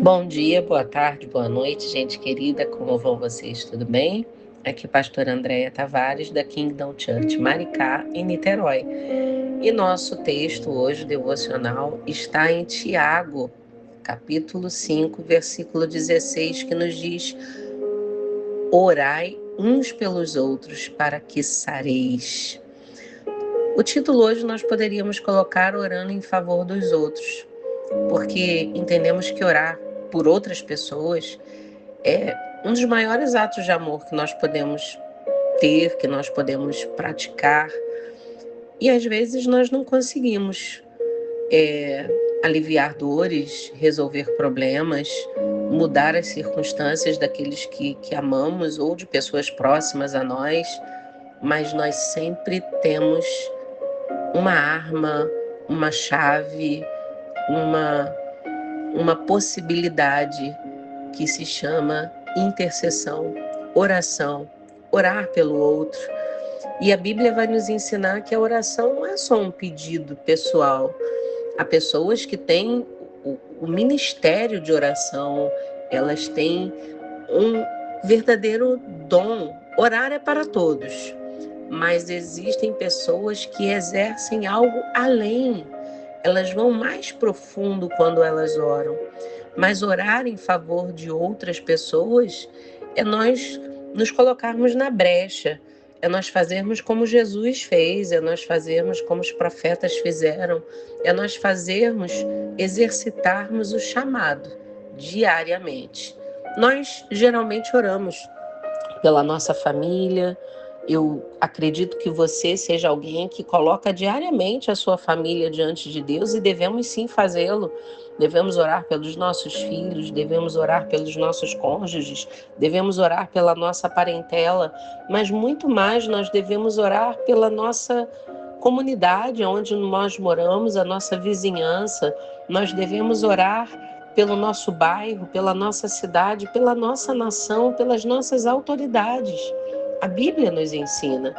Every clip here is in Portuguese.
Bom dia, boa tarde, boa noite, gente querida, como vão vocês? Tudo bem? Aqui é a pastora Andréia Tavares, da Kingdom Church Maricá, em Niterói. E nosso texto hoje, devocional, está em Tiago, capítulo 5, versículo 16, que nos diz: Orai uns pelos outros para que sareis. O título hoje nós poderíamos colocar orando em favor dos outros, porque entendemos que orar por outras pessoas é um dos maiores atos de amor que nós podemos ter, que nós podemos praticar. E às vezes nós não conseguimos aliviar dores, resolver problemas, mudar as circunstâncias daqueles que amamos ou de pessoas próximas a nós, mas nós sempre temos uma arma, uma chave, uma possibilidade que se chama intercessão, oração, orar pelo outro. E a Bíblia vai nos ensinar que a oração não é só um pedido pessoal. Há pessoas que têm o ministério de oração, elas têm um verdadeiro dom. Orar é para todos, mas existem pessoas que exercem algo além. Elas vão mais profundo quando elas oram. Mas orar em favor de outras pessoas é nós nos colocarmos na brecha, é nós fazermos como Jesus fez, é nós fazermos como os profetas fizeram, é nós exercitarmos o chamado diariamente. Nós geralmente oramos pela nossa família. Eu acredito que você seja alguém que coloca diariamente a sua família diante de Deus e devemos sim fazê-lo. Devemos orar pelos nossos filhos, devemos orar pelos nossos cônjuges, devemos orar pela nossa parentela, mas muito mais nós devemos orar pela nossa comunidade onde nós moramos, a nossa vizinhança. Nós devemos orar pelo nosso bairro, pela nossa cidade, pela nossa nação, pelas nossas autoridades. A Bíblia nos ensina.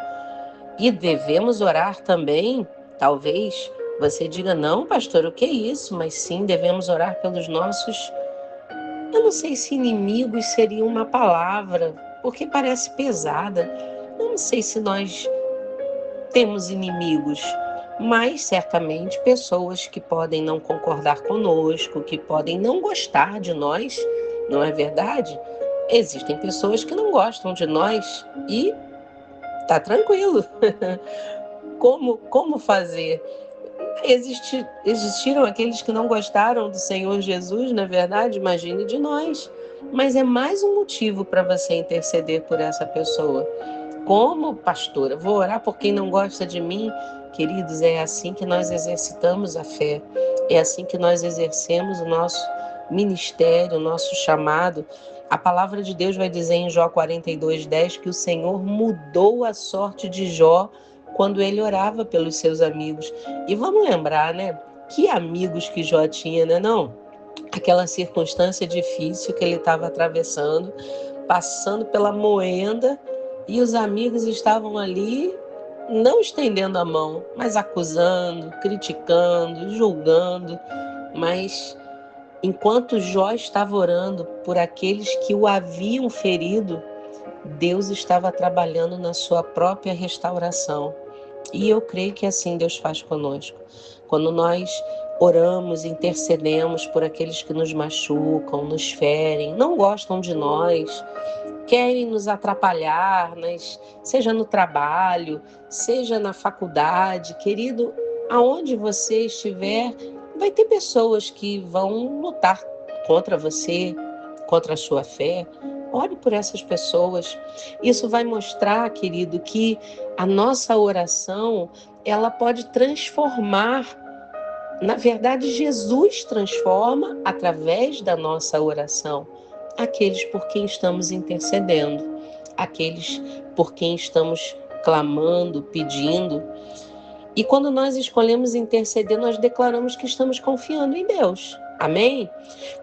E devemos orar também, talvez você diga, não, pastor, o que é isso? Mas sim, devemos orar pelos nossos, eu não sei se inimigos seria uma palavra, porque parece pesada. Eu não sei se nós temos inimigos, mas certamente pessoas que podem não concordar conosco, que podem não gostar de nós, não é verdade? Existem pessoas que não gostam de nós e tá tranquilo. Como fazer? Existiram aqueles que não gostaram do Senhor Jesus, na verdade, imagine de nós. Mas é mais um motivo para você interceder por essa pessoa. Como pastora, vou orar por quem não gosta de mim? Queridos, é assim que nós exercitamos a fé. É assim que nós exercemos o nosso ministério, o nosso chamado. A palavra de Deus vai dizer em Jó 42:10 que o Senhor mudou a sorte de Jó quando ele orava pelos seus amigos. E vamos lembrar, né? Que amigos que Jó tinha, né? Não? Aquela circunstância difícil que ele estava atravessando, passando pela moenda, e os amigos estavam ali, não estendendo a mão, mas acusando, criticando, julgando. Mas enquanto Jó estava orando por aqueles que o haviam ferido, Deus estava trabalhando na sua própria restauração. E eu creio que assim Deus faz conosco. Quando nós oramos, intercedemos por aqueles que nos machucam, nos ferem, não gostam de nós, querem nos atrapalhar, seja no trabalho, seja na faculdade, querido, aonde você estiver, vai ter pessoas que vão lutar contra você, contra a sua fé. Ore por essas pessoas. Isso vai mostrar, querido, que a nossa oração, ela pode transformar. Na verdade, Jesus transforma através da nossa oração aqueles por quem estamos intercedendo, aqueles por quem estamos clamando, pedindo. E quando nós escolhemos interceder, nós declaramos que estamos confiando em Deus. Amém?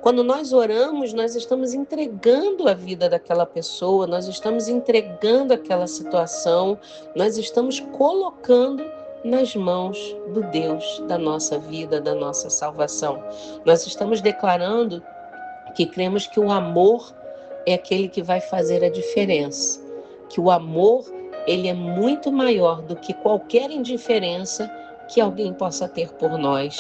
Quando nós oramos, nós estamos entregando a vida daquela pessoa, nós estamos entregando aquela situação, nós estamos colocando nas mãos do Deus da nossa vida, da nossa salvação. Nós estamos declarando que cremos que o amor é aquele que vai fazer a diferença, que o amor, ele é muito maior do que qualquer indiferença que alguém possa ter por nós.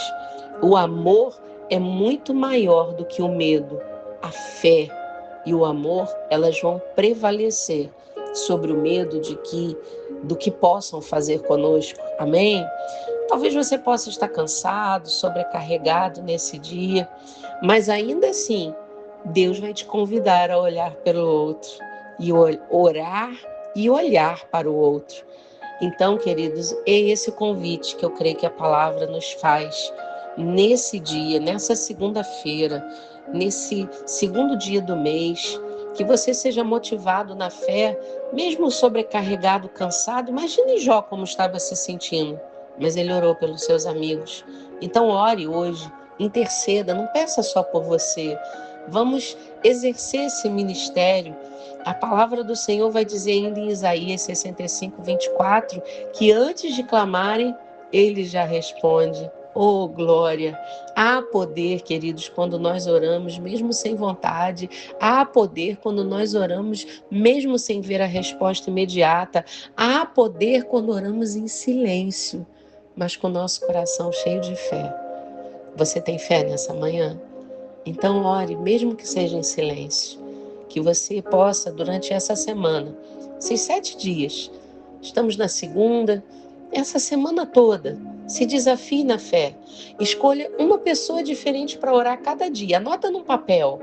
O amor é muito maior do que o medo. A fé e o amor, elas vão prevalecer sobre o medo do que possam fazer conosco. Amém? Talvez você possa estar cansado, sobrecarregado nesse dia, mas ainda assim, Deus vai te convidar a olhar pelo outro e orar e olhar para o outro. Então, queridos, é esse o convite que eu creio que a palavra nos faz nesse dia, nessa segunda-feira, nesse segundo dia do mês, que você seja motivado na fé, mesmo sobrecarregado, cansado. Imagine Jó como estava se sentindo, mas ele orou pelos seus amigos. Então ore hoje, interceda, não peça só por você. Vamos exercer esse ministério. A palavra do Senhor vai dizer ainda em Isaías 65, 24, que antes de clamarem, Ele já responde. Oh, glória! Há poder, queridos, quando nós oramos, mesmo sem vontade. Há poder quando nós oramos, mesmo sem ver a resposta imediata. Há poder quando oramos em silêncio, mas com o nosso coração cheio de fé. Você tem fé nessa manhã? Então ore, mesmo que seja em silêncio, que você possa, durante essa semana, esses 7 dias, estamos na segunda, essa semana toda, se desafie na fé. Escolha uma pessoa diferente para orar cada dia. Anota num papel.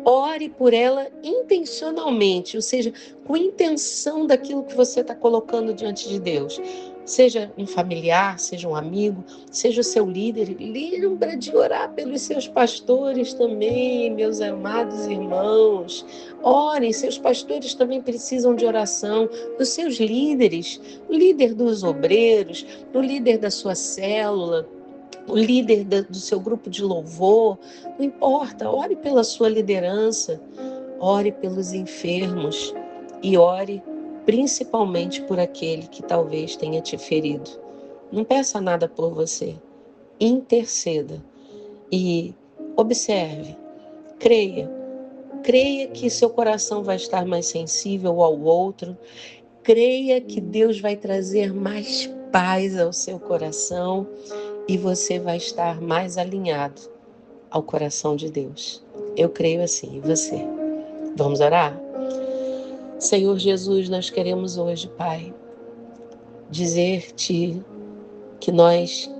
Ore por ela intencionalmente, ou seja, com intenção daquilo que você está colocando diante de Deus. Seja um familiar, seja um amigo, seja o seu líder. Lembra de orar pelos seus pastores também, meus amados irmãos. Orem, seus pastores também precisam de oração. Os seus líderes, o líder dos obreiros, o líder da sua célula, o líder do seu grupo de louvor, não importa, ore pela sua liderança, ore pelos enfermos e ore principalmente por aquele que talvez tenha te ferido. Não peça nada por você, interceda e observe, creia que seu coração vai estar mais sensível ao outro, creia que Deus vai trazer mais paz ao seu coração e você vai estar mais alinhado ao coração de Deus. Eu creio assim, e você? Vamos orar? Senhor Jesus, nós queremos hoje, Pai, dizer-te que nós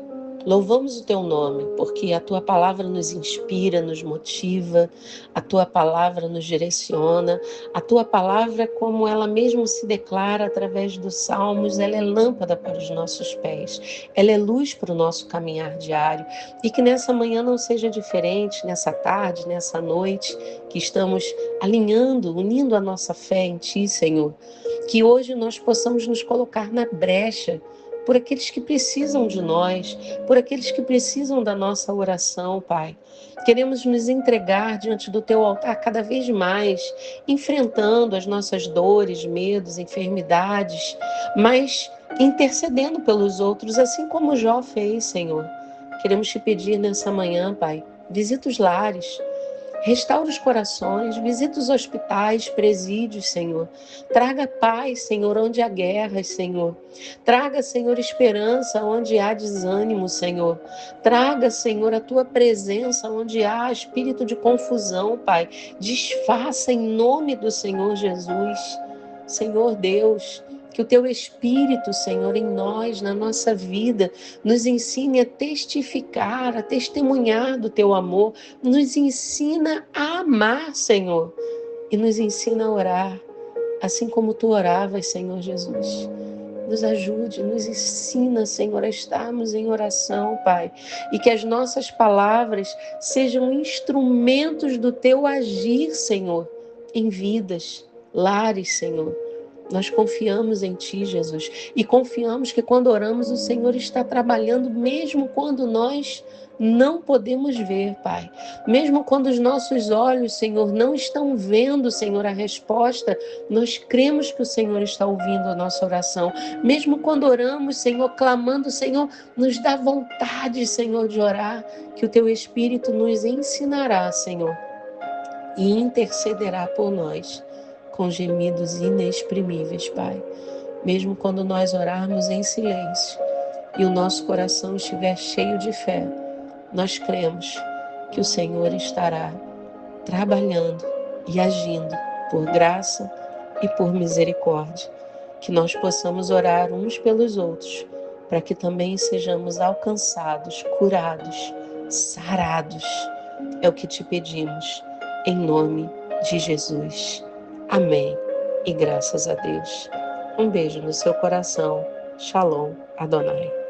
louvamos o teu nome, porque a tua palavra nos inspira, nos motiva, a tua palavra nos direciona, a tua palavra, como ela mesmo se declara através dos salmos, ela é lâmpada para os nossos pés, ela é luz para o nosso caminhar diário, e que nessa manhã não seja diferente, nessa tarde, nessa noite, que estamos alinhando, unindo a nossa fé em ti, Senhor, que hoje nós possamos nos colocar na brecha por aqueles que precisam de nós, por aqueles que precisam da nossa oração, Pai. Queremos nos entregar diante do Teu altar cada vez mais, enfrentando as nossas dores, medos, enfermidades, mas intercedendo pelos outros, assim como Jó fez, Senhor. Queremos te pedir nessa manhã, Pai, visita os lares, restaura os corações, visita os hospitais, presídios, Senhor. Traga paz, Senhor, onde há guerras, Senhor. Traga, Senhor, esperança onde há desânimo, Senhor. Traga, Senhor, a tua presença onde há espírito de confusão, Pai. Desfaça em nome do Senhor Jesus. Senhor Deus, que o teu Espírito, Senhor, em nós, na nossa vida, nos ensine a testificar, a testemunhar do teu amor, nos ensina a amar, Senhor, e nos ensina a orar, assim como tu oravas, Senhor Jesus. Nos ajude, nos ensina, Senhor, a estarmos em oração, Pai, e que as nossas palavras sejam instrumentos do teu agir, Senhor, em vidas, lares, Senhor. Nós confiamos em Ti, Jesus, e confiamos que quando oramos o Senhor está trabalhando, mesmo quando nós não podemos ver, Pai. Mesmo quando os nossos olhos, Senhor, não estão vendo, Senhor, a resposta, nós cremos que o Senhor está ouvindo a nossa oração. Mesmo quando oramos, Senhor, clamando, Senhor, nos dá vontade, Senhor, de orar, que o Teu Espírito nos ensinará, Senhor, e intercederá por nós com gemidos inexprimíveis, Pai. Mesmo quando nós orarmos em silêncio e o nosso coração estiver cheio de fé, nós cremos que o Senhor estará trabalhando e agindo por graça e por misericórdia. Que nós possamos orar uns pelos outros, para que também sejamos alcançados, curados, sarados. É o que te pedimos, em nome de Jesus. Amém. E graças a Deus. Um beijo no seu coração. Shalom, Adonai.